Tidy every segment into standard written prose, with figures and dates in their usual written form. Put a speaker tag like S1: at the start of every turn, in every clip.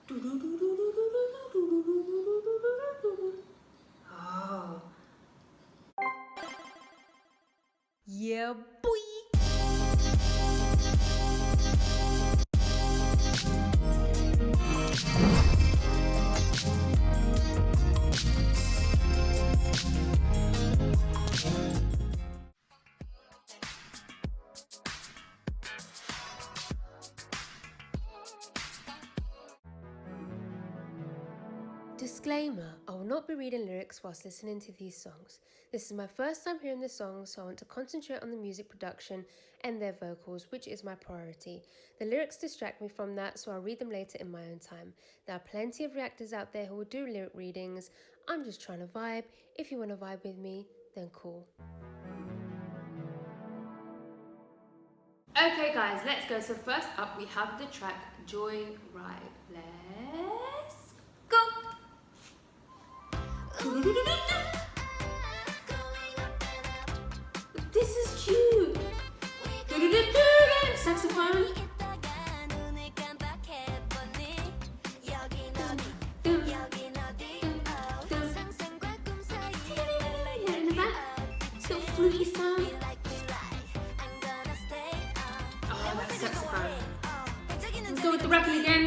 S1: Oh. Yeah, boy. Disclaimer, I will not be reading lyrics whilst listening to these songs. This is my first time hearing the songs, so I want to concentrate on the music production and their vocals, which is my priority. The lyrics distract me from that, so I'll read them later in my own time. There are plenty of reactors out there who will do lyric readings. I'm just trying to vibe. If you want to vibe with me, then cool. Okay guys, let's go. So first up we have the track Joyride. Let's go! This is cute. Saxophone. In the back, little fruity sound. Oh, that's saxophone. Let's go with the rapping again.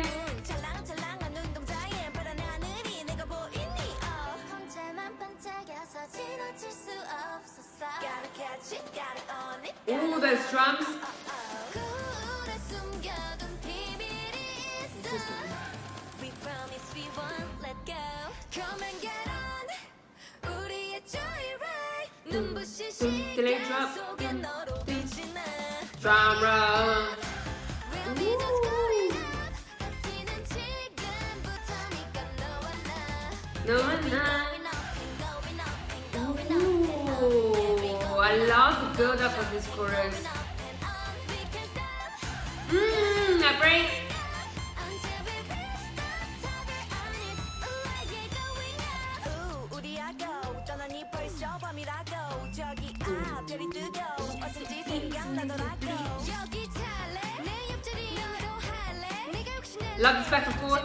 S1: Ooh, those drums. Delay drop. Drum roll. No, Ooh, I love the build up of this chorus. That break. Love this back and forth.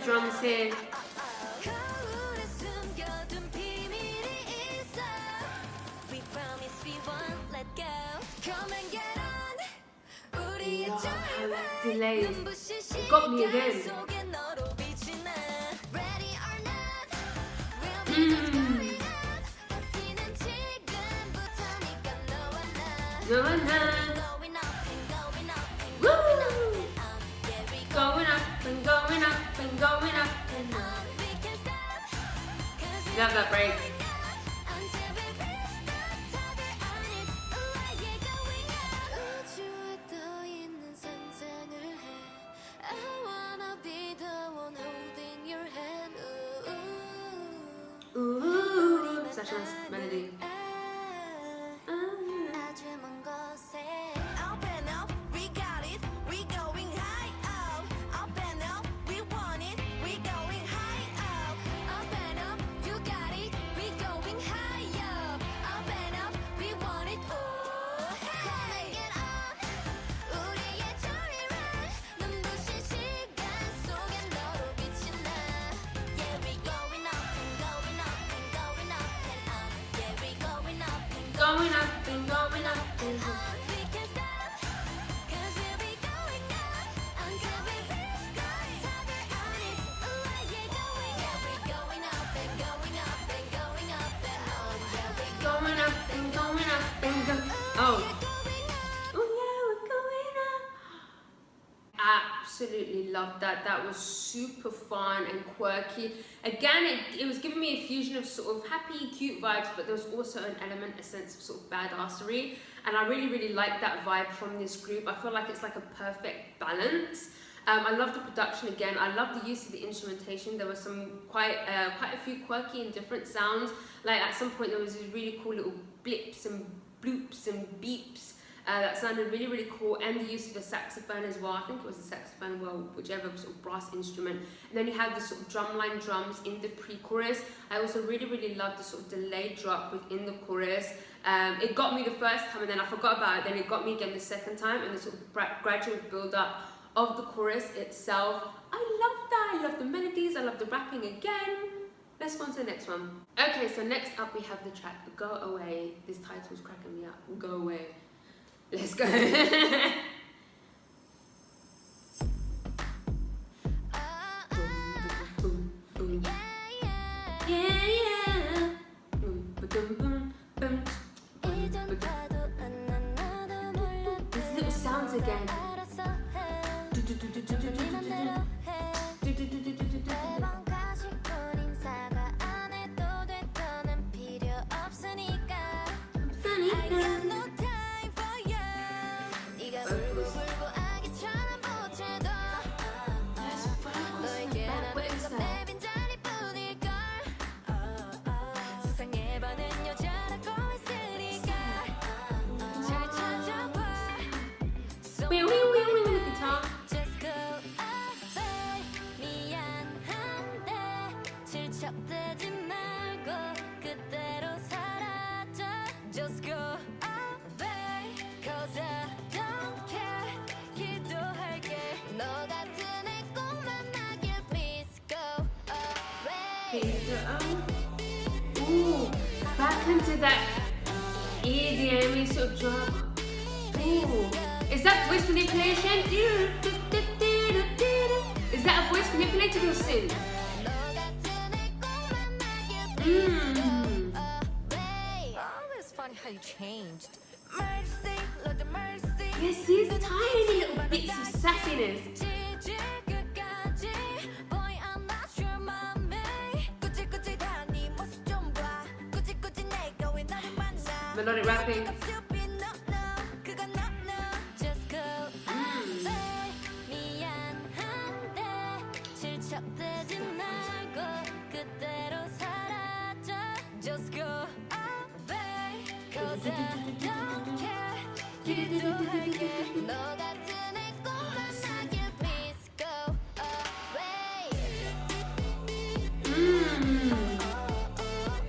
S1: Drums here. Delays. It got me again. Woo! Going up and going up and going up and up. Love that break. Ooh, such a nice melody. Going up and going up and up. Going up and going up and go. Oh. Absolutely loved that. That was super fun and quirky. Again, it was giving me a fusion of sort of happy, cute vibes, but there was also an element, a sense of sort of badassery. And I really like that vibe from this group. I feel like it's like a perfect balance. I love the production again. I love the use of the instrumentation. There was some quite a few quirky and different sounds. Like at some point there was these really cool little blips and bloops and beeps. That sounded really, really cool, and the use of the saxophone as well. I think it was a saxophone, well, whichever sort of brass instrument. And then you have the sort of drumline drums in the pre-chorus. I also really, really loved the sort of delayed drop within the chorus. It got me the first time, and then I forgot about it. Then it got me again the second time, and the sort of gradual build-up of the chorus itself. I love that. I love the melodies. I love the rapping again. Let's go on to the next one. Okay, so next up we have the track Go Away. This title's cracking me up. Go Away. Let's go. These little sounds again. Ooh, back into that EDM sort of drama. Ooh, is that voice manipulation? Is that a voice manipulated or synth?
S2: It's funny how you changed.
S1: Yes, these tiny little bits of sassiness. Melodic rapping.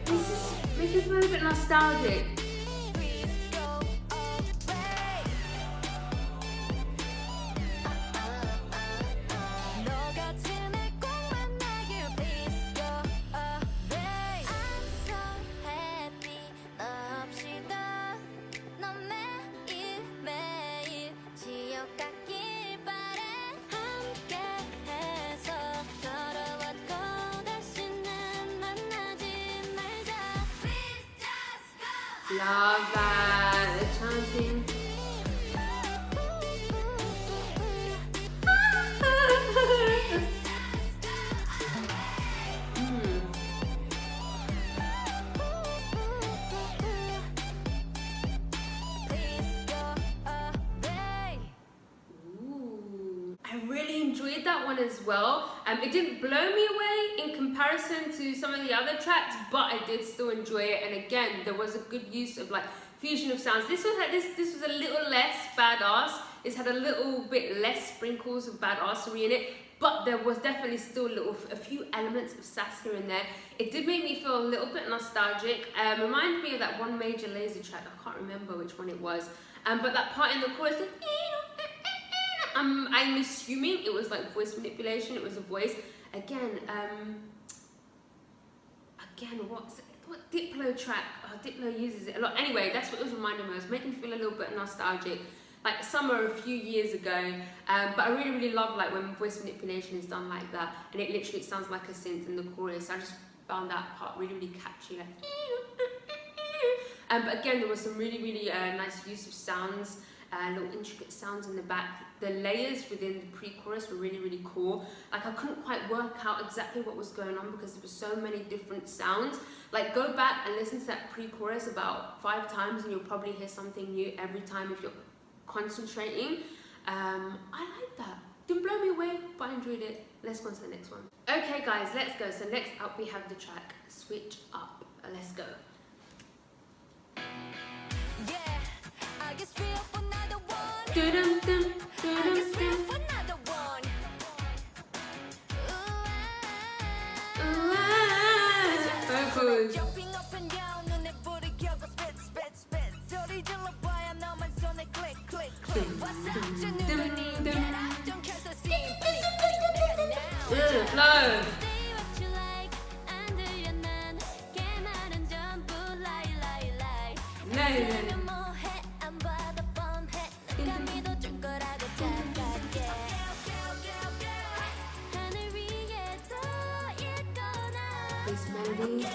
S1: This is making me feel a bit nostalgic. Love that, the chanting. Ooh, I really enjoyed that one as well. It didn't blow me away in comparison to some of the other tracks, but I did still enjoy it. And again, there was a good use of like fusion of sounds. This was a little less badass. It's had a little bit less sprinkles of badassery in it, but there was definitely still a few elements of sass here and there. It did make me feel a little bit nostalgic. Reminded me of that one Major Lazer track. I can't remember which one it was. But that part in the chorus, I'm assuming it was like voice manipulation. It was a voice. Again, what Diplo track? Oh, Diplo uses it a lot. Anyway, that's what it was reminding me of. It was making me feel a little bit nostalgic. Like summer a few years ago, but I really, really love like when voice manipulation is done like that, and it literally sounds like a synth in the chorus. I just found that part really, really catchy. Like, but again, there was some really, really nice use of sounds, little intricate sounds in the back. The layers within the pre-chorus were really, really cool. Like I couldn't quite work out exactly what was going on because there were so many different sounds. Like go back and listen to that pre-chorus about 5 times and you'll probably hear something new every time if you're concentrating. I like that. Didn't blow me away, but I enjoyed it. Let's go on to the next one. Okay guys, let's go. So next up we have the track Switch Up. Let's go.
S2: Yeah, I guess real for now.
S1: dum, dum,
S2: I
S1: dum,
S2: guess
S1: dum.
S2: for another one.
S1: Ooh, ah. Vocals.
S2: Jumping up and down 눈에 불이 켜고 spit spit spit 소리 질러봐야 너만 손에 click click click What's up 저 누구니 get up 좀 켜서 scene 빨리 빨리 내가 now
S1: Yeah, flow.
S2: Say what you like 안 들려 난 걔말은 전부 lie lie lie
S1: 네, 네.
S2: 그러면 뭐해 안 봐도 뻔해 내가 믿어줄 거라고 착각해 하늘 위에 떠 있거나
S1: This melody.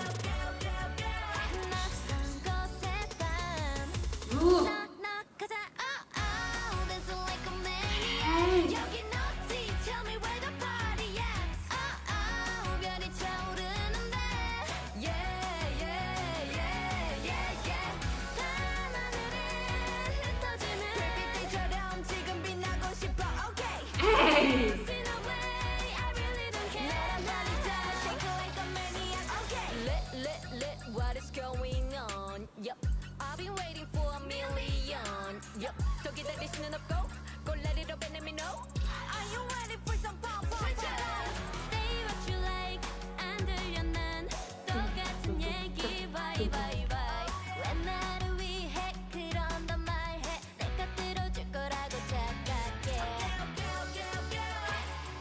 S2: 낯선 곳에 밤
S1: Ooh.
S2: knock-knock-가자, oh-oh, this is like a maniac.
S1: Hey.
S2: 여긴 어디? Tell me where the party at. Oh-oh, 별이 차오르는데. Yeah, yeah, yeah, yeah, yeah. 밤하늘에 흩어지는 불빛들처럼 지금 빛나고 싶어, okay.
S1: Hey.
S2: In a way, I really don't care. 나란 말이다, shake it like a maniac, okay. Lit, lit, lit, what is going on? Yup, I've been waiting for a million. Yup, 더 기다릴 수는 없고, go let it up and let me know. Are you ready for some pom pom pom? Say what you like, 안 들려 난 똑같은 얘기, bye bye bye. 왜 나를 위해 그런단 말해? 내가 들어줄 거라고 착각해.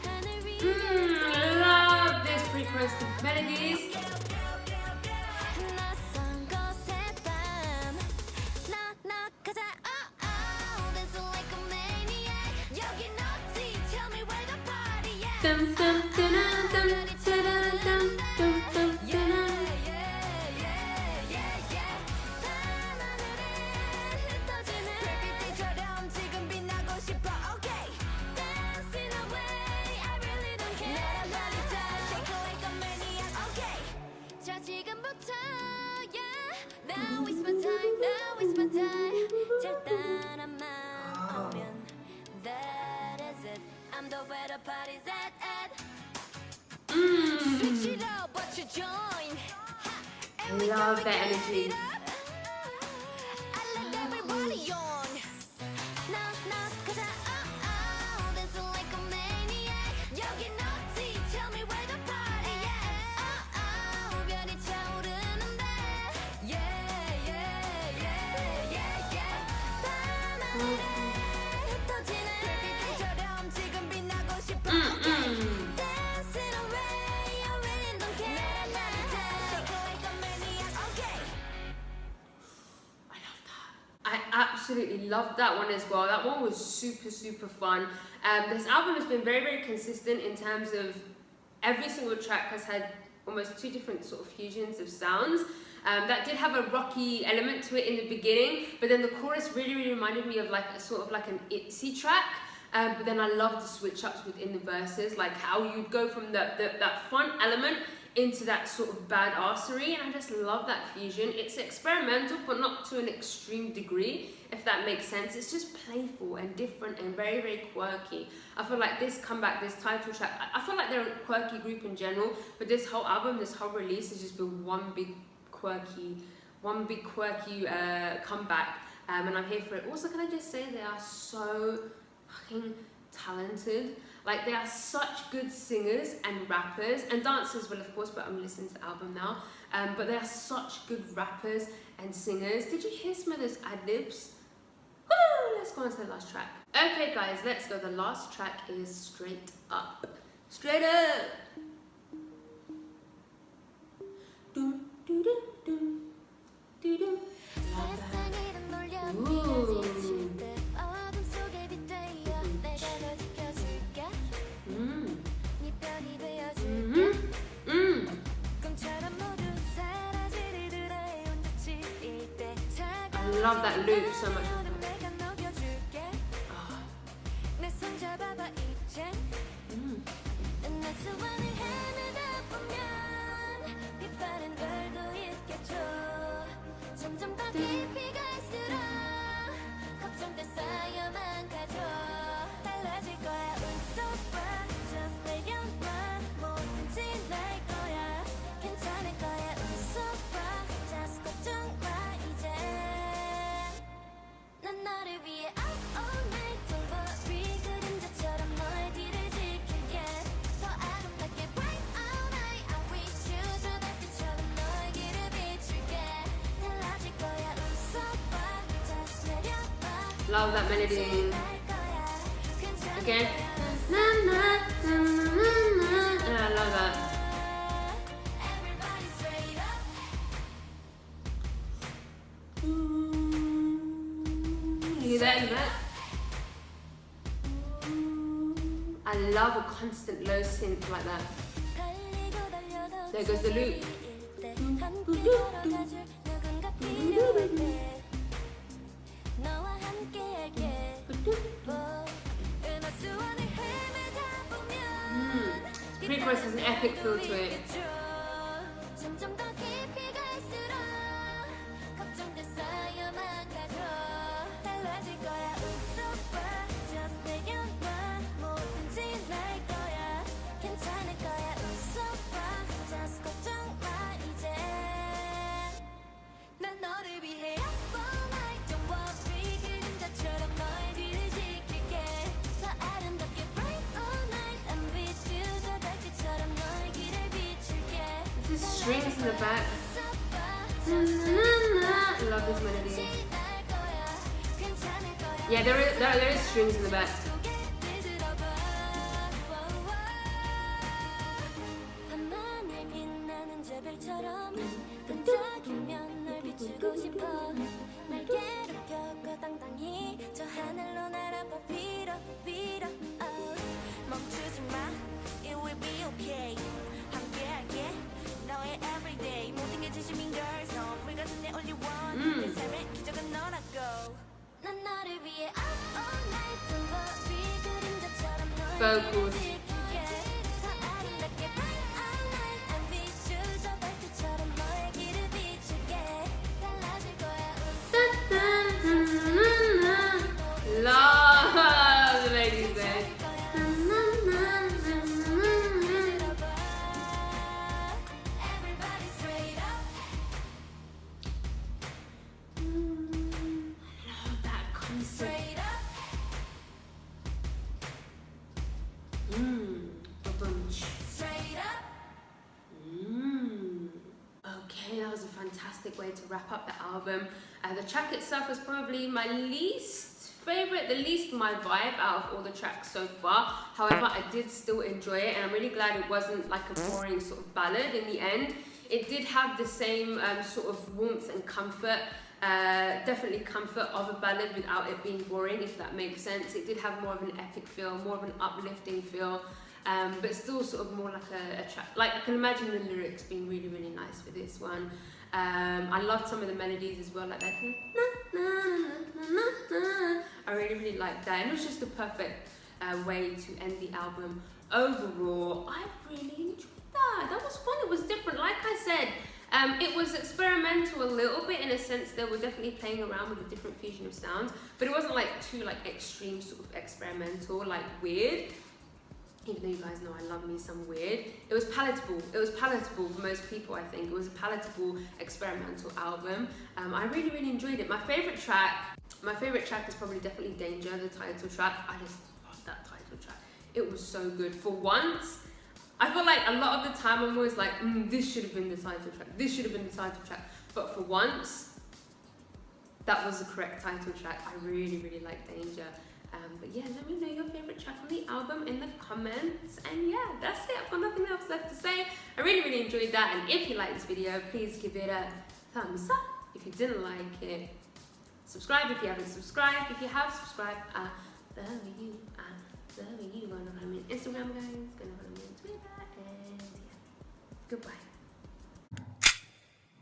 S2: 하늘 위에
S1: I love this pre-chorus melodies.
S2: 낯선 곳에 밤 knock-knock-가자, oh-oh, this is like a maniac. 여긴 어디? Tell me where the party at.
S1: Dum, dum, dum, dum, dum, dum, dum, dum, dum,
S2: Yeah,
S1: dum.
S2: yeah, yeah, yeah, yeah. 밤하늘에 흩어지는 불빛들처럼 지금 빛나고 싶어, okay. Dancing away, I really don't care. 나란 말이다, shake it like a maniac, okay. 자 지금부터, yeah. Now is my time, now is my time. 절단한 맘 오면 that is it. I'm the where the party's at. Switch it up, what you join?
S1: I love that energy.
S2: I let everybody on. Knock knock, 'cause oh, this is like a maniac. 여긴 어디? Tell me where the party at. 별이 차오르는데. Yeah, yeah, yeah, yeah, yeah. 밤하늘에 흩어지는 불빛들처럼 지금 빛나고 싶어. Dancing away, I really don't care. 나란 말이다, shake it like a maniac, okay.
S1: I absolutely loved that one as well. That one was super, super fun. This album has been very, very consistent in terms of every single track has had almost two different sort of fusions of sounds. That did have a rocky element to it in the beginning, but then the chorus really, really reminded me of like a sort of like an Itzy track. But then I love the switch ups within the verses, like how you'd go from that fun element into that sort of badassery, and I just love that fusion. It's experimental, but not to an extreme degree, if that makes sense. It's just playful and different and very, very quirky. I feel like this comeback, this title track, I feel like they're a quirky group in general, but this whole album, this whole release has just been one big quirky comeback, and I'm here for it. Also, can I just say they are so fucking talented. Like, they are such good singers and rappers and dancers, well, of course, but I'm listening to the album now. But they are such good rappers and singers. Did you hear some of those ad-libs? Woo! Let's go on to the last track. Okay, guys, let's go. The last track is Straight Up. Straight Up! Dum, doo, dum, dum, doo, dum. Love that.
S2: 세상이란 놀려
S1: Ooh.
S2: 네가 지칠 때 어둠 속에 빛되어 내가 널 지켜줄게 네 편이 되어줄게 꿈처럼 모두 사라질 이들의 온전치일 때
S1: I love that loop so much.
S2: 내가 녹여줄게 내 손 잡아봐 이젠 내 수완을 헤매다 보면 빛바랜 걸도 있겠죠 점점 더 깊이 갈수록 걱정돼 쌓여만 가죠 달라질 거야 웃어봐 just 내려놔 뭐든지 날 거야 괜찮을 거야 웃어봐 just 걱정 마 이제
S1: Love that melody. Again. Na, na, na, na, na. Yeah, I love that. You hear that in the back? I love a constant low synth like that. There goes the loop. Pre-chorus has an epic feel to it. There's strings in the back. Love this melody. Yeah, there is strings in the back. Vocals. Love the ladies there. Love that concept. Okay, that was a fantastic way to wrap up the album. The track itself was probably my least favorite, the least my vibe out of all the tracks so far. However, I did still enjoy it, and I'm really glad it wasn't like a boring sort of ballad in the end. It did have the same sort of warmth and comfort, definitely comfort of a ballad without it being boring, if that makes sense. It did have more of an epic feel, more of an uplifting feel, but still sort of more like a track. Like, I can imagine the lyrics being really, really nice for this one. I loved some of the melodies as well, like that. I really, really liked that, and it was just the perfect way to end the album. Overall, I really enjoyed that. That was fun. It was different. Like I said, it was experimental a little bit, in a sense. They were definitely playing around with a different fusion of sounds, but it wasn't like too like extreme sort of experimental, like weird. Even though you guys know I love me some weird. It was palatable. It was palatable for most people, I think. It was a palatable experimental album. I really, really enjoyed it. My favorite track is probably definitely Danger, the title track. I just love that title track. It was so good. For once, I feel like a lot of the time I'm always like, this should have been the title track. This should have been the title track. But for once, that was the correct title track. I really, really like Danger. But yeah, let me know your favorite track on the album in the comments. And yeah, that's it. I've got nothing else left to say. I really, really enjoyed that. And if you like this video, please give it a thumbs up. If you didn't like it, subscribe if you haven't subscribed. If you have subscribed, I love you. I love you. Gonna follow me on Instagram, guys. Gonna follow me on Twitter. And yeah, goodbye.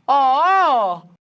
S3: Oh.